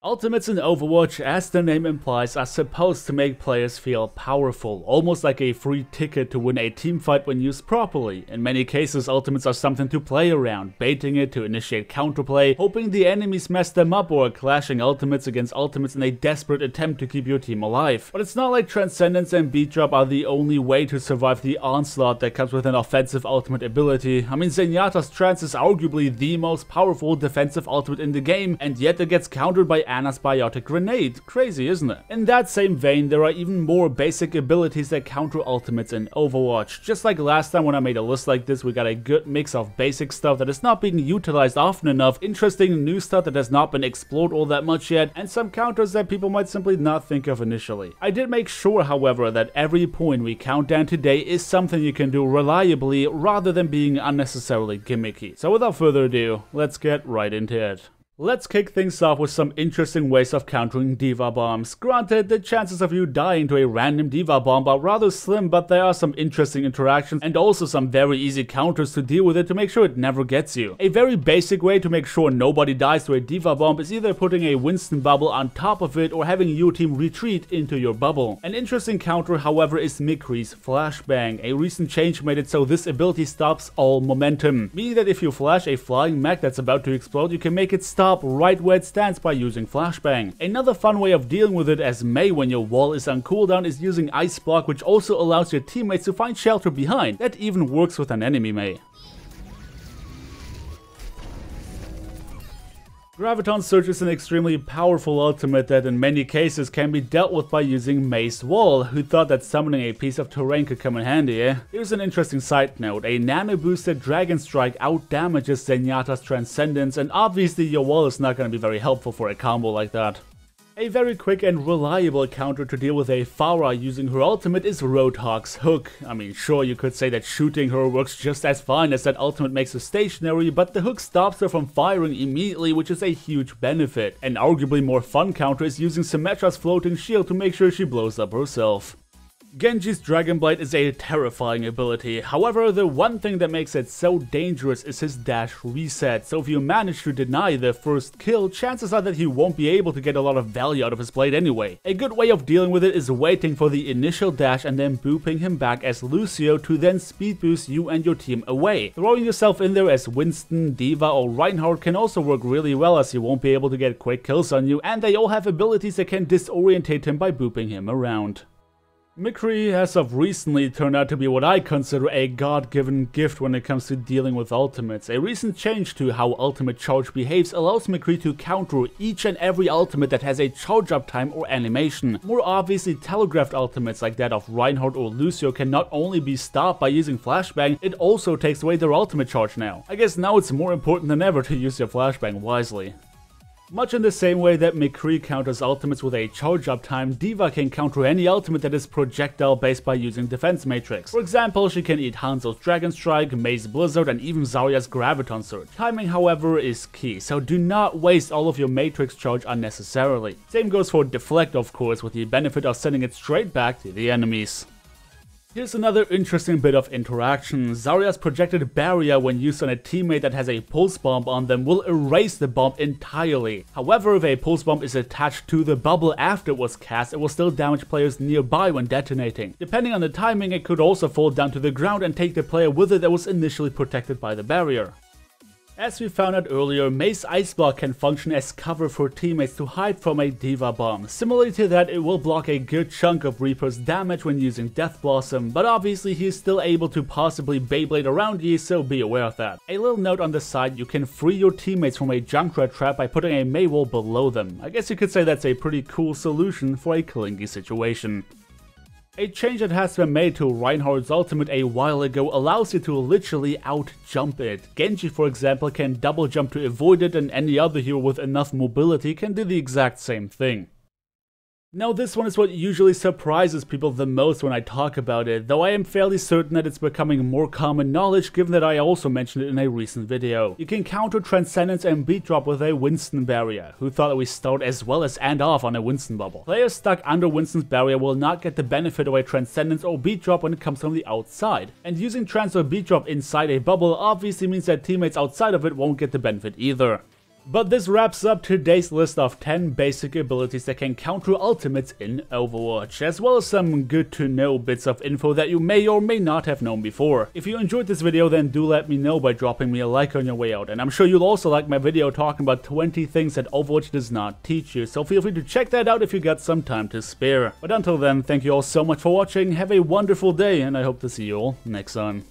Ultimates in Overwatch, as the name implies, are supposed to make players feel powerful, almost like a free ticket to win a teamfight when used properly. In many cases, ultimates are something to play around, baiting it to initiate counterplay, hoping the enemies mess them up, or clashing ultimates against ultimates in a desperate attempt to keep your team alive. But it's not like Transcendence and Beat Drop are the only way to survive the onslaught that comes with an offensive ultimate ability. I mean, Zenyatta's Trance is arguably the most powerful defensive ultimate in the game, and yet it gets countered by Ana's Biotic Grenade. Crazy, isn't it? In that same vein, there are even more basic abilities that counter ultimates in Overwatch. Just like last time when I made a list like this, we got a good mix of basic stuff that is not being utilized often enough, interesting new stuff that has not been explored all that much yet, and some counters that people might simply not think of initially. I did make sure, however, that every point we count down today is something you can do reliably rather than being unnecessarily gimmicky. So without further ado, let's get right into it. Let's kick things off with some interesting ways of countering D.Va bombs. Granted, the chances of you dying to a random D.Va bomb are rather slim, but there are some interesting interactions and also some very easy counters to deal with it to make sure it never gets you. A very basic way to make sure nobody dies to a D.Va bomb is either putting a Winston bubble on top of it or having your team retreat into your bubble. An interesting counter, however, is MCCREE's Flashbang. A recent change made it so this ability stops all momentum, meaning that if you flash a flying mech that's about to explode, you can make it stop right where it stands by using Flashbang. Another fun way of dealing with it as Mei when your wall is on cooldown is using Ice Block, which also allows your teammates to find shelter behind. That even works with an enemy Mei. GRAVITON Surge is an extremely powerful ultimate that in many cases can be dealt with by using Mei's Wall. Who thought that summoning a piece of terrain could come in handy, eh? Here's an interesting side note: a nano boosted Dragon Strike out-damages Zenyatta's Transcendence, and obviously your wall is not going to be very helpful for a combo like that. A very quick and reliable counter to deal with a Pharah using her ultimate is Roadhog's Hook. I mean, sure, you could say that shooting her works just as fine as that ultimate makes her stationary, but the hook stops her from firing immediately, which is a huge benefit. An arguably more fun counter is using Symmetra's Floating Shield to make sure she blows up herself. Genji's DRAGONBLADE is a terrifying ability. However, the one thing that makes it so dangerous is his dash reset, so if you manage to deny the first kill, chances are that he won't be able to get a lot of value out of his blade anyway. A good way of dealing with it is waiting for the initial dash and then booping him back as Lucio to then speed boost you and your team away. Throwing yourself in there as Winston, D.Va or Reinhardt can also work really well, as he won't be able to get quick kills on you, and they all have abilities that can disorientate him by booping him around. MCCREE as of recently turned out to be what I consider a god-given gift when it comes to dealing with ultimates. A recent change to how ultimate charge behaves allows MCCREE to counter each and every ultimate that has a charge up time or animation. More obviously telegraphed ultimates like that of Reinhardt or Lucio can not only be stopped by using Flashbang, it also takes away their ultimate charge now. I guess now it's more important than ever to use your Flashbang wisely. Much in the same way that MCCREE counters ultimates with a charge up time, D.Va can counter any ultimate that is projectile based by using Defense Matrix. For example, she can eat Hanzo's Dragon Strike, Mei's Blizzard, and even Zarya's Graviton Surge. Timing, however, is key, so do not waste all of your Matrix charge unnecessarily. Same goes for Deflect, of course, with the benefit of sending it straight back to the enemies. Here's another interesting bit of interaction. Zarya's projected barrier when used on a teammate that has a pulse bomb on them will erase the bomb entirely. However, if a pulse bomb is attached to the bubble after it was cast, it will still damage players nearby when detonating. Depending on the timing, it could also fall down to the ground and take the player with it that was initially protected by the barrier. As we found out earlier, Mei's Ice Block can function as cover for teammates to hide from a D.Va bomb. Similarly to that, it will block a good chunk of Reaper's damage when using Death Blossom, but obviously he is still able to possibly Beyblade around you, so be aware of that. A little note on the side: you can free your teammates from a Junkrat trap by putting a Mei wall below them. I guess you could say that's a pretty cool solution for a clingy situation. A change that has been made to Reinhardt's ultimate a while ago allows you to literally out-jump it. Genji, for example, can double jump to avoid it, and any other hero with enough mobility can do the exact same thing. Now this one is what usually surprises people the most when I talk about it, though I am fairly certain that it's becoming more common knowledge given that I also mentioned it in a recent video. You can counter Transcendence and Beat Drop with a Winston barrier. Who thought that we start as well as end off on a Winston bubble? Players stuck under Winston's barrier will not get the benefit of a Transcendence or Beat Drop when it comes from the outside. And using Trans or Beat Drop inside a bubble obviously means that teammates outside of it won't get the benefit either. But this wraps up today's list of 10 basic abilities that can counter ultimates in Overwatch, as well as some good to know bits of info that you may or may not have known before. If you enjoyed this video, then do let me know by dropping me a like on your way out, and I'm sure you'll also like my video talking about 20 things that Overwatch does not teach you, so feel free to check that out if you got some time to spare. But until then, thank you all so much for watching, have a wonderful day, and I hope to see you all next time.